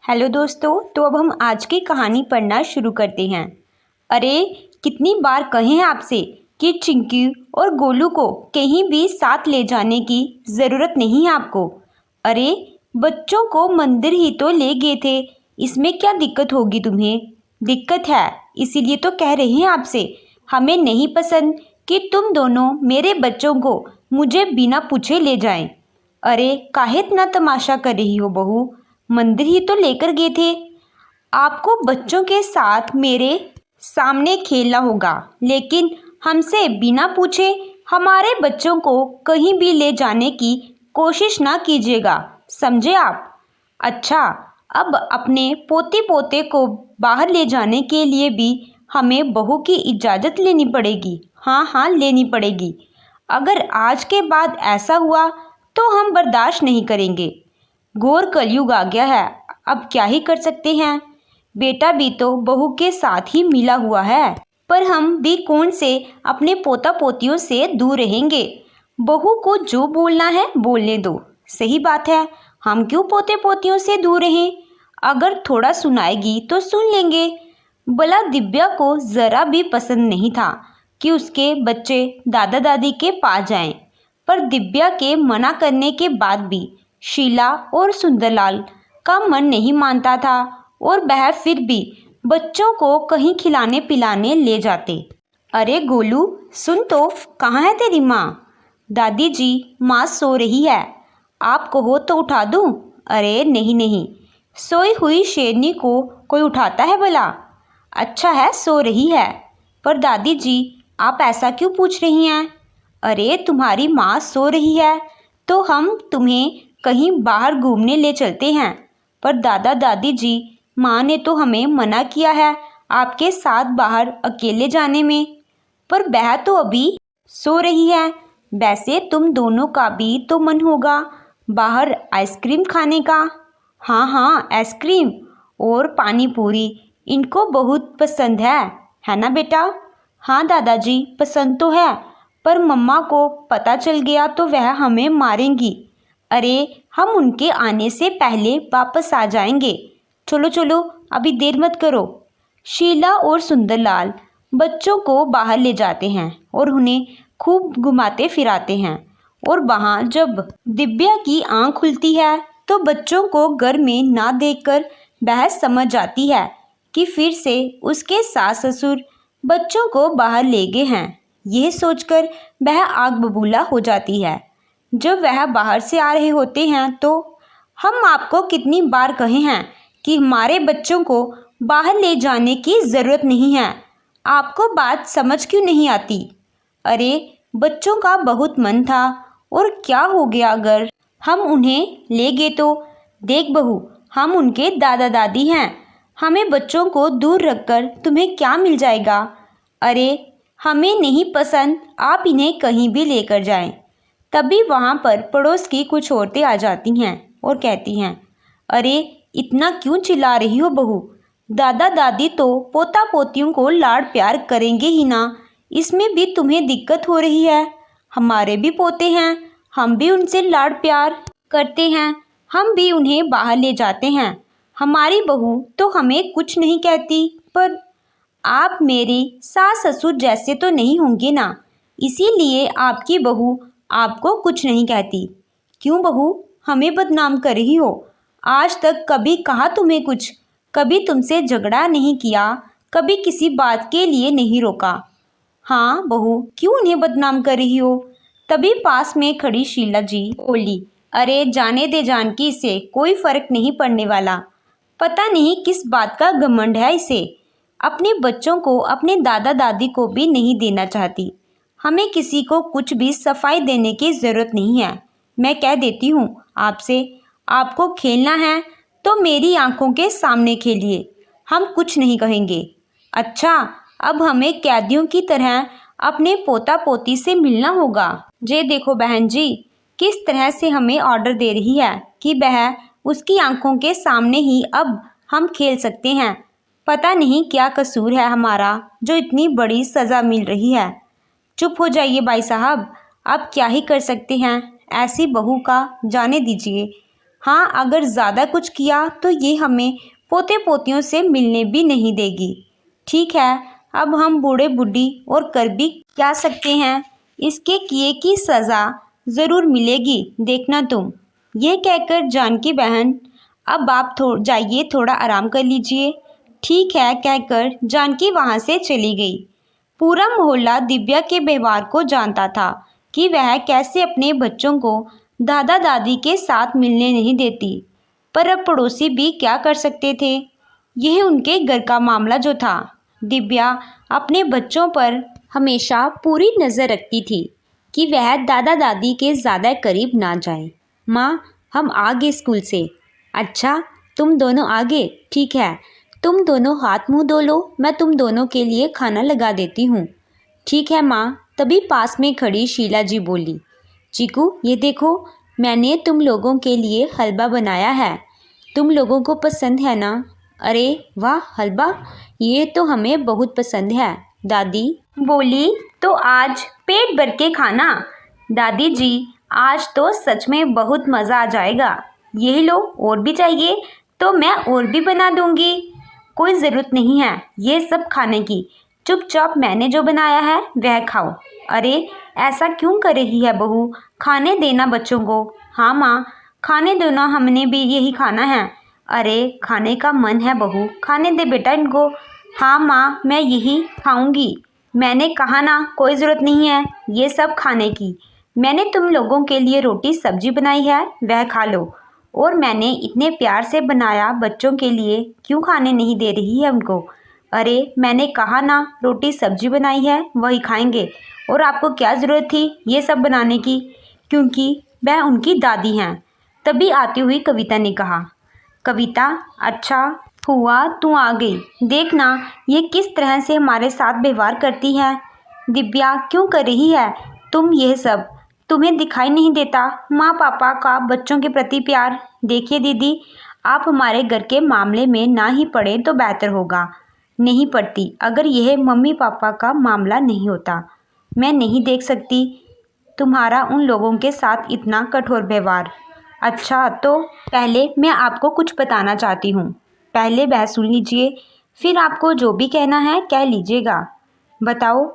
Hello दोस्तों, तो अब हम आज की कहानी पढ़ना शुरू करते हैं। अरे कितनी बार कहें आपसे कि चिंकी और गोलू को कहीं भी साथ ले जाने की ज़रूरत नहीं है आपको। अरे बच्चों को मंदिर ही तो ले गए थे, इसमें क्या दिक्कत होगी तुम्हें? दिक्कत है, इसीलिए तो कह रहे हैं आपसे। हमें नहीं पसंद कि तुम दोनों मेरे बच्चों को मुझे बिना पूछे ले जाएं। अरे काहे इतना तमाशा कर रही हो बहू? मंदिर ही तो लेकर गए थे। आपको बच्चों के साथ मेरे सामने खेलना होगा, लेकिन हमसे बिना पूछे हमारे बच्चों को कहीं भी ले जाने की कोशिश ना कीजिएगा, समझे आप? अच्छा, अब अपने पोते पोते को बाहर ले जाने के लिए भी हमें बहू की इजाज़त लेनी पड़ेगी। हाँ हाँ, लेनी पड़ेगी। अगर आज के बाद ऐसा हुआ तो हम बर्दाश्त नहीं करेंगे। घोर कलयुग आ गया है, अब क्या ही कर सकते हैं। बेटा भी तो बहू के साथ ही मिला हुआ है, पर हम भी कौन से अपने पोता पोतियों से दूर रहेंगे। बहू को जो बोलना है बोलने दो। सही बात है, हम क्यों पोते पोतियों से दूर रहें? अगर थोड़ा सुनाएगी तो सुन लेंगे। भला दिव्या को ज़रा भी पसंद नहीं था कि उसके बच्चे दादा दादी के पास जाएं, पर दिव्या के मना करने के बाद भी शीला और सुंदरलाल का मन नहीं मानता था और वह फिर भी बच्चों को कहीं खिलाने पिलाने ले जाते। अरे गोलू सुन तो, कहाँ है तेरी माँ? दादी जी, माँ सो रही है, आप कहो तो उठा दूँ? अरे नहीं नहीं, सोई हुई शेरनी को कोई उठाता है भला? अच्छा है, सो रही है। पर दादी जी, आप ऐसा क्यों पूछ रही हैं? अरे तुम्हारी माँ सो रही है तो हम तुम्हें कहीं बाहर घूमने ले चलते हैं। पर दादा दादी जी, माँ ने तो हमें मना किया है आपके साथ बाहर अकेले जाने में। पर वह तो अभी सो रही है। वैसे तुम दोनों का भी तो मन होगा बाहर आइसक्रीम खाने का। हाँ हाँ, आइसक्रीम और पानी पूरी इनको बहुत पसंद है ना बेटा? हाँ दादाजी, पसंद तो है, पर मम्मा को पता चल गया तो वह हमें मारेंगी। अरे हम उनके आने से पहले वापस आ जाएंगे। चलो चलो, अभी देर मत करो। शीला और सुंदरलाल बच्चों को बाहर ले जाते हैं और उन्हें खूब घुमाते फिराते हैं। और वहाँ जब दिव्या की आंख खुलती है तो बच्चों को घर में ना देखकर वह समझ जाती है कि फिर से उसके सास ससुर बच्चों को बाहर ले गए हैं। यह सोचकर वह आग बबूला हो जाती है। जब वह बाहर से आ रहे होते हैं तो हम आपको कितनी बार कहे हैं कि हमारे बच्चों को बाहर ले जाने की ज़रूरत नहीं है, आपको बात समझ क्यों नहीं आती? अरे बच्चों का बहुत मन था, और क्या हो गया अगर हम उन्हें ले गए तो? देख बहू, हम उनके दादा दादी हैं, हमें बच्चों को दूर रखकर तुम्हें क्या मिल जाएगा? अरे हमें नहीं पसंद आप इन्हें कहीं भी लेकर जाएं। तभी वहाँ पर पड़ोस की कुछ औरतें आ जाती हैं और कहती हैं, अरे इतना क्यों चिल्ला रही हो बहू? दादा दादी तो पोता पोतियों को लाड़ प्यार करेंगे ही ना, इसमें भी तुम्हें दिक्कत हो रही है। हमारे भी पोते हैं, हम भी उनसे लाड़ प्यार करते हैं, हम भी उन्हें बाहर ले जाते हैं। हमारी बहू तो हमें कुछ नहीं कहती, पर आप मेरी सास ससुर जैसे तो नहीं होंगे ना, इसीलिए आपकी बहू आपको कुछ नहीं कहती। क्यों बहू, हमें बदनाम कर रही हो? आज तक कभी कहा तुम्हें कुछ? कभी तुमसे झगड़ा नहीं किया, कभी किसी बात के लिए नहीं रोका। हाँ बहू, क्यों उन्हें बदनाम कर रही हो? तभी पास में खड़ी शीला जी बोली, अरे जाने दे जानकी, इसे कोई फर्क नहीं पड़ने वाला। पता नहीं किस बात का घमंड है इसे। अपने बच्चों को अपने दादा दादी को भी नहीं देना चाहती। हमें किसी को कुछ भी सफाई देने की ज़रूरत नहीं है। मैं कह देती हूँ आपसे, आपको खेलना है तो मेरी आंखों के सामने खेलिए, हम कुछ नहीं कहेंगे। अच्छा, अब हमें कैदियों की तरह अपने पोता पोती से मिलना होगा। जे देखो बहन जी, किस तरह से हमें ऑर्डर दे रही है कि वह उसकी आंखों के सामने ही अब हम खेल सकते हैं। पता नहीं क्या कसूर है हमारा जो इतनी बड़ी सज़ा मिल रही है। चुप हो जाइए भाई साहब, आप क्या ही कर सकते हैं, ऐसी बहू का जाने दीजिए। हाँ, अगर ज़्यादा कुछ किया तो ये हमें पोते पोतियों से मिलने भी नहीं देगी। ठीक है, अब हम बूढ़े बूढ़ी और कर भी क्या सकते हैं, इसके किए की सज़ा ज़रूर मिलेगी, देखना तुम। यह कहकर जानकी बहन, अब आप जाइए, थोड़ा आराम कर लीजिए। ठीक है कहकर जानकी वहाँ से चली गई। पूरा मोहल्ला दिव्या के व्यवहार को जानता था कि वह कैसे अपने बच्चों को दादा दादी के साथ मिलने नहीं देती, पर अब पड़ोसी भी क्या कर सकते थे। यह उनके घर का मामला जो था। दिव्या अपने बच्चों पर हमेशा पूरी नज़र रखती थी कि वह दादा दादी के ज़्यादा करीब ना जाए। माँ, हम आ गए स्कूल से। अच्छा, तुम दोनों आ गए, ठीक है, तुम दोनों हाथ मुंह धो लो, मैं तुम दोनों के लिए खाना लगा देती हूँ। ठीक है माँ। तभी पास में खड़ी शीला जी बोली, चीकू ये देखो, मैंने तुम लोगों के लिए हलवा बनाया है, तुम लोगों को पसंद है ना? अरे वाह, हलवा, ये तो हमें बहुत पसंद है। दादी बोली, तो आज पेट भर के खाना। दादी जी, आज तो सच में बहुत मज़ा आ जाएगा। यही लो, और भी चाहिए तो मैं और भी बना दूंगी। कोई ज़रूरत नहीं है ये सब खाने की, चुपचाप मैंने जो बनाया है वह खाओ। अरे ऐसा क्यों कर रही है बहू, खाने देना बच्चों को। हाँ माँ, खाने दो ना, हमने भी यही खाना है। अरे खाने का मन है बहू, खाने दे बेटा इनको। हाँ माँ, मैं यही खाऊंगी। मैंने कहा ना, कोई ज़रूरत नहीं है ये सब खाने की। मैंने तुम लोगों के लिए रोटी सब्जी बनाई है, वह खा लो। और मैंने इतने प्यार से बनाया बच्चों के लिए, क्यों खाने नहीं दे रही है उनको? अरे मैंने कहा ना, रोटी सब्जी बनाई है वही खाएंगे। और आपको क्या ज़रूरत थी ये सब बनाने की? क्योंकि वह उनकी दादी हैं। तभी आती हुई कविता ने कहा, कविता, अच्छा हुआ तू आ गई, देखना ये किस तरह से हमारे साथ व्यवहार करती है। दिव्या, क्यों कर रही है तुम यह सब? तुम्हें दिखाई नहीं देता माँ पापा का बच्चों के प्रति प्यार? देखिए दीदी, आप हमारे घर के मामले में ना ही पड़े तो बेहतर होगा। नहीं पड़ती, अगर यह मम्मी पापा का मामला नहीं होता। मैं नहीं देख सकती तुम्हारा उन लोगों के साथ इतना कठोर व्यवहार। अच्छा, तो पहले मैं आपको कुछ बताना चाहती हूँ। पहले वह सुन लीजिए, फिर आपको जो भी कहना है कह लीजिएगा। बताओ,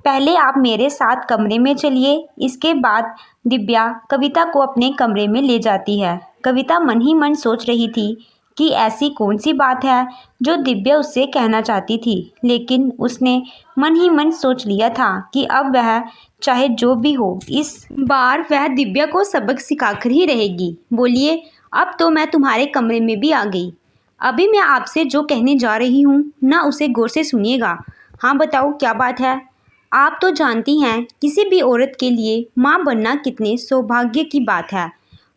पहले आप मेरे साथ कमरे में चलिए। इसके बाद दिव्या कविता को अपने कमरे में ले जाती है। कविता मन ही मन सोच रही थी कि ऐसी कौन सी बात है जो दिव्या उससे कहना चाहती थी, लेकिन उसने मन ही मन सोच लिया था कि अब वह चाहे जो भी हो, इस बार वह दिव्या को सबक सिखाकर ही रहेगी। बोलिए, अब तो मैं तुम्हारे कमरे में भी आ गई। अभी मैं आपसे जो कहने जा रही हूँ ना, उसे गौर से सुनिएगा। हाँ बताओ, क्या बात है? आप तो जानती हैं किसी भी औरत के लिए माँ बनना कितने सौभाग्य की बात है।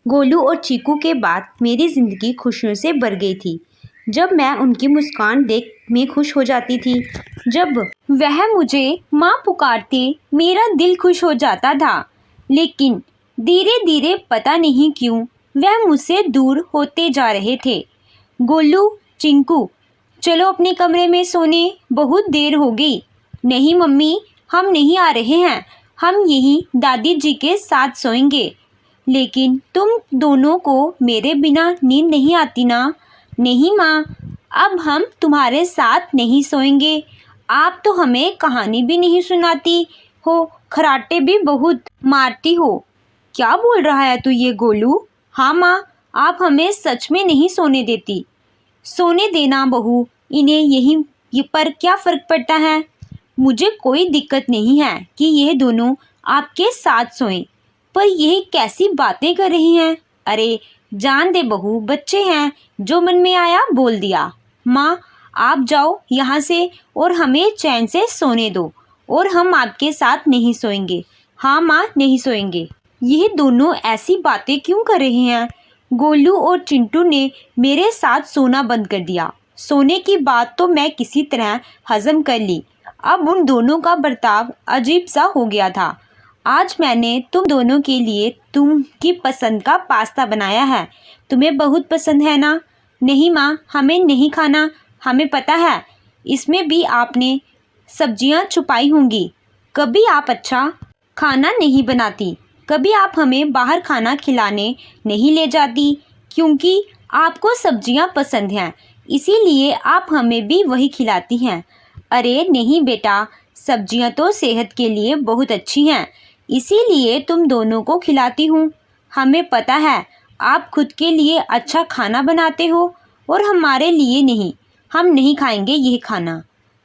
गोलू और चीकू के बाद मेरी ज़िंदगी खुशियों से भर गई थी। जब मैं उनकी मुस्कान देख मैं खुश हो जाती थी, जब वह मुझे माँ पुकारते मेरा दिल खुश हो जाता था। लेकिन धीरे धीरे पता नहीं क्यों वह मुझसे दूर होते जा रहे थे। गोलू, चिंकू, चलो अपने कमरे में सोने, बहुत देर हो गई। नहीं मम्मी, हम नहीं आ रहे हैं, हम यहीं दादी जी के साथ सोएंगे। लेकिन तुम दोनों को मेरे बिना नींद नहीं आती ना? नहीं माँ, अब हम तुम्हारे साथ नहीं सोएंगे। आप तो हमें कहानी भी नहीं सुनाती हो, खराटे भी बहुत मारती हो। क्या बोल रहा है तू ये गोलू? हाँ माँ, आप हमें सच में नहीं सोने देती। सोने देना बहू, इन्हें यहीं पर क्या फ़र्क पड़ता है? मुझे कोई दिक्कत नहीं है कि यह दोनों आपके साथ सोएं, पर यह कैसी बातें कर रही हैं? अरे जान दे बहू, बच्चे हैं, जो मन में आया बोल दिया। माँ, आप जाओ यहाँ से और हमें चैन से सोने दो, और हम आपके साथ नहीं सोएंगे। हाँ माँ, नहीं सोएंगे। यह दोनों ऐसी बातें क्यों कर रही हैं? गोलू और चिंटू ने मेरे साथ सोना बंद कर दिया। सोने की बात तो मैं किसी तरह हजम कर ली। अब उन दोनों का बर्ताव अजीब सा हो गया था। आज मैंने तुम दोनों के लिए तुमकी पसंद का पास्ता बनाया है। तुम्हें बहुत पसंद है ना? नहीं माँ, हमें नहीं खाना, हमें पता है इसमें भी आपने सब्जियाँ छुपाई होंगी। कभी आप अच्छा खाना नहीं बनाती, कभी आप हमें बाहर खाना खिलाने नहीं ले जाती। क्योंकि आपको सब्जियां पसंद हैं, इसीलिए आप हमें भी वही खिलाती हैं। अरे नहीं बेटा, सब्जियां तो सेहत के लिए बहुत अच्छी हैं, इसीलिए तुम दोनों को खिलाती हूँ। हमें पता है आप खुद के लिए अच्छा खाना बनाते हो और हमारे लिए नहीं। हम नहीं खाएंगे यह खाना।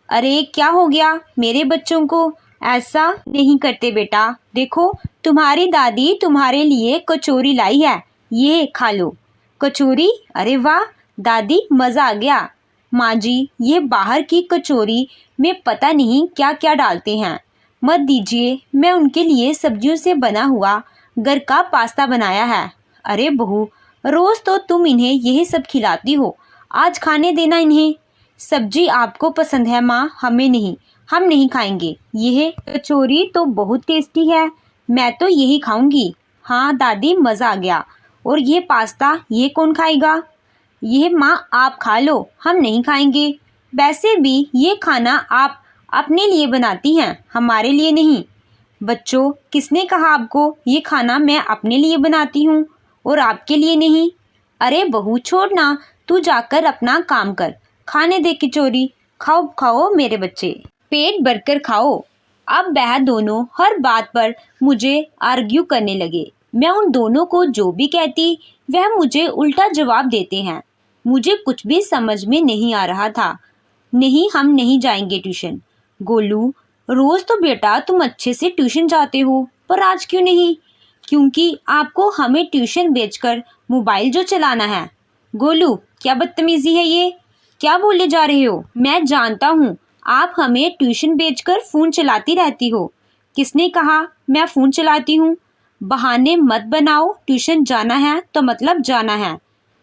अरे क्या हो गया मेरे बच्चों को? ऐसा नहीं करते बेटा। देखो, तुम्हारी दादी तुम्हारे लिए कचौरी लाई है, ये खा लो। कचौरी? अरे वाह दादी, मज़ा आ गया। माँ जी, ये बाहर की कचौरी में पता नहीं क्या क्या डालते हैं। मत दीजिए, मैं उनके लिए सब्जियों से बना हुआ घर का पास्ता बनाया है। अरे बहू, रोज़ तो तुम इन्हें यही सब खिलाती हो, आज खाने देना इन्हें। सब्जी आपको पसंद है माँ, हमें नहीं, हम नहीं खाएंगे। यह कचौरी तो बहुत टेस्टी है, मैं तो यही खाऊंगी। हाँ दादी, मज़ा आ गया। और ये पास्ता, ये कौन खाएगा? यह माँ आप खा लो, हम नहीं खाएंगे। वैसे भी ये खाना आप अपने लिए बनाती हैं, हमारे लिए नहीं। बच्चों, किसने कहा आपको ये खाना मैं अपने लिए बनाती हूँ और आपके लिए नहीं? अरे बहू छोड़ ना, तू जाकर अपना काम कर, खाने दे कचौरी। खाओ खाओ मेरे बच्चे, पेट भरकर खाओ। अब वह दोनों हर बात पर मुझे आर्ग्यू करने लगे। मैं उन दोनों को जो भी कहती वह मुझे उल्टा जवाब देते हैं। मुझे कुछ भी समझ में नहीं आ रहा था। नहीं, हम नहीं जाएंगे ट्यूशन। गोलू, रोज तो बेटा तुम अच्छे से ट्यूशन जाते हो, पर आज क्यों नहीं? क्योंकि आपको हमें ट्यूशन भेजकर मोबाइल जो चलाना है। गोलू, क्या बदतमीजी है ये? क्या बोले जा रहे हो? मैं जानता हूँ आप हमें ट्यूशन भेजकर फ़ोन चलाती रहती हो। किसने कहा मैं फ़ोन चलाती हूँ? बहाने मत बनाओ, ट्यूशन जाना है तो मतलब जाना है।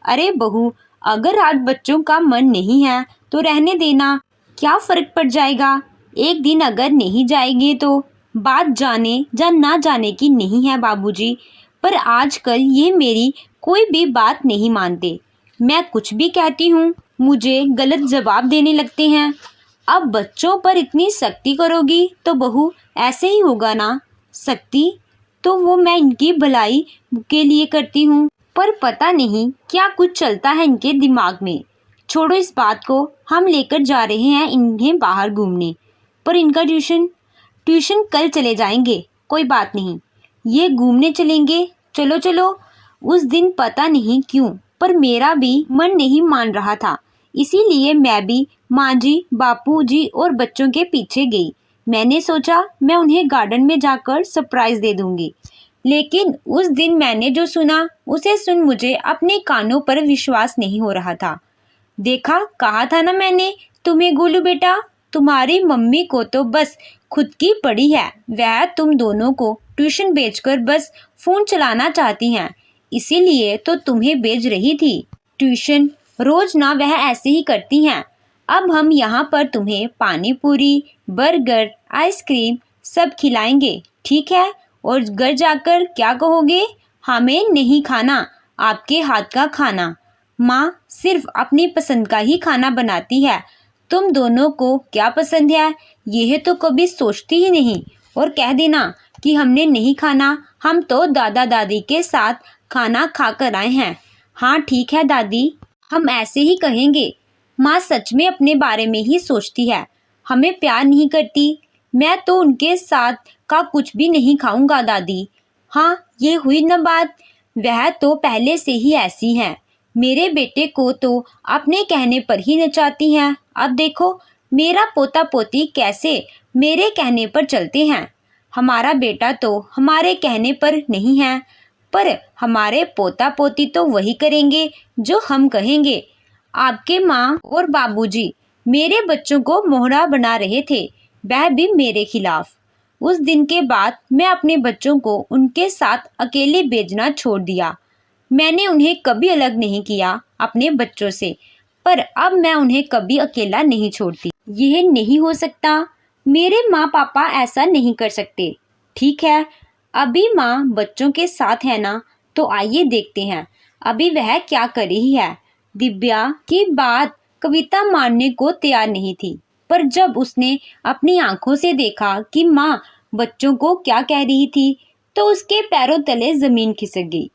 अरे बहू, अगर आज बच्चों का मन नहीं है तो रहने देना, क्या फ़र्क पड़ जाएगा? एक दिन अगर नहीं जाएंगे तो बात जाने या ना जाने की नहीं है बाबूजी। पर आजकल ये मेरी कोई भी बात नहीं मानते। मैं कुछ भी कहती हूँ मुझे गलत जवाब देने लगते हैं। अब बच्चों पर इतनी सख्ती करोगी तो बहू ऐसे ही होगा ना। सख्ती तो वो मैं इनकी भलाई के लिए करती हूँ, पर पता नहीं क्या कुछ चलता है इनके दिमाग में। छोड़ो इस बात को, हम लेकर जा रहे हैं इन्हें बाहर घूमने। पर इनका ट्यूशन ट्यूशन कल चले जाएंगे, कोई बात नहीं। ये घूमने चलेंगे, चलो चलो। उस दिन पता नहीं क्यों पर मेरा भी मन नहीं मान रहा था, इसीलिए मैं भी माँ जी, बापू जी और बच्चों के पीछे गई। मैंने सोचा मैं उन्हें गार्डन में जाकर सरप्राइज दे दूंगी। लेकिन उस दिन मैंने जो सुना उसे सुन मुझे अपने कानों पर विश्वास नहीं हो रहा था। देखा, कहा था ना मैंने तुम्हें गोलू बेटा, तुम्हारी मम्मी को तो बस खुद की पड़ी है। वह तुम दोनों को ट्यूशन भेजकर बस फ़ोन चलाना चाहती हैं, इसीलिए तो तुम्हें भेज रही थी ट्यूशन। रोज ना वह ऐसे ही करती हैं। अब हम यहाँ पर तुम्हें पानी पूरी, बर्गर, आइसक्रीम सब खिलाएंगे, ठीक है? और घर जाकर क्या कहोगे? हमें नहीं खाना आपके हाथ का खाना। माँ सिर्फ अपनी पसंद का ही खाना बनाती है, तुम दोनों को क्या पसंद है यह तो कभी सोचती ही नहीं। और कह देना कि हमने नहीं खाना, हम तो दादा दादी के साथ खाना खा कर आए हैं। हाँ ठीक है दादी, हम ऐसे ही कहेंगे। माँ सच में अपने बारे में ही सोचती है, हमें प्यार नहीं करती। मैं तो उनके साथ का कुछ भी नहीं खाऊंगा दादी। हाँ ये हुई न बात, वह तो पहले से ही ऐसी हैं। मेरे बेटे को तो अपने कहने पर ही नचाती हैं। अब देखो मेरा पोता पोती कैसे मेरे कहने पर चलते हैं। हमारा बेटा तो हमारे कहने पर नहीं है, पर हमारे पोता पोती तो वही करेंगे जो हम कहेंगे। आपके माँ और बाबूजी मेरे बच्चों को मोहरा बना रहे थे, वह भी मेरे खिलाफ। उस दिन के बाद मैं अपने बच्चों को उनके साथ अकेले भेजना छोड़ दिया। मैंने उन्हें कभी अलग नहीं किया अपने बच्चों से, पर अब मैं उन्हें कभी अकेला नहीं छोड़ती। यह नहीं हो सकता, मेरे माँ पापा ऐसा नहीं कर सकते। ठीक है, अभी माँ बच्चों के साथ है ना, तो आइए देखते हैं अभी वह क्या कर रही है। दिव्या की बात कविता मानने को तैयार नहीं थी, पर जब उसने अपनी आंखों से देखा कि माँ बच्चों को क्या कह रही थी, तो उसके पैरों तले जमीन खिसक गई।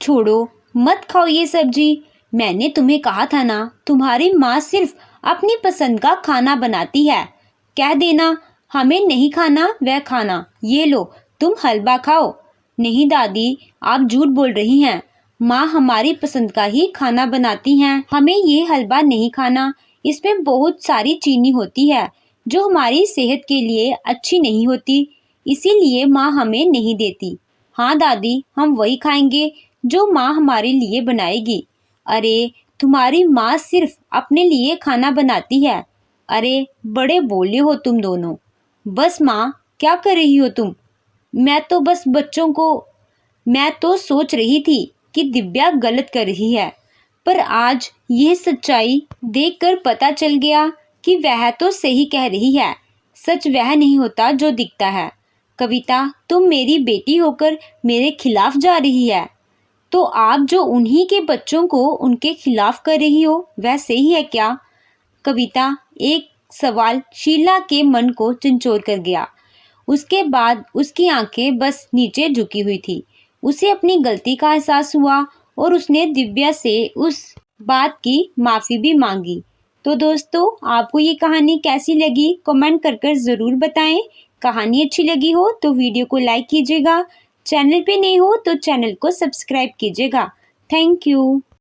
छोड़ो, मत खाओ ये सब्जी। मैंने तुम्हें कहा था ना, तुम्हारी माँ सिर्फ अपनी पसंद का खाना बनाती है। कह देना हमें नहीं खाना वह खाना। ये लो तुम हलवा खाओ। नहीं दादी, आप झूठ बोल रही हैं। माँ हमारी पसंद का ही खाना बनाती हैं। हमें ये हलवा नहीं खाना, इसमें बहुत सारी चीनी होती है जो हमारी सेहत के लिए अच्छी नहीं होती, इसीलिए माँ हमें नहीं देती। हाँ दादी, हम वही खाएंगे जो माँ हमारे लिए बनाएगी। अरे तुम्हारी माँ सिर्फ अपने लिए खाना बनाती है। अरे बड़े बोले हो तुम दोनों। बस माँ, क्या कर रही हो तुम? मैं तो बस बच्चों को मैं तो सोच रही थी कि दिव्या गलत कर रही है, पर आज यह सच्चाई देखकर पता चल गया कि वह तो सही कह रही है। सच वह नहीं होता जो दिखता है। कविता, तुम मेरी बेटी होकर मेरे खिलाफ जा रही है, तो आप जो उन्हीं के बच्चों को उनके खिलाफ कर रही हो वह सही है क्या? कविता, एक सवाल शीला के मन को झंझोर कर गया। उसके बाद उसकी आंखें बस नीचे झुकी हुई थी। उसे अपनी गलती का एहसास हुआ और उसने दिव्या से उस बात की माफ़ी भी मांगी। तो दोस्तों, आपको ये कहानी कैसी लगी कमेंट कर ज़रूर बताएं। कहानी अच्छी लगी हो तो वीडियो को लाइक कीजिएगा। चैनल पे नए हो तो चैनल को सब्सक्राइब कीजिएगा। Thank you.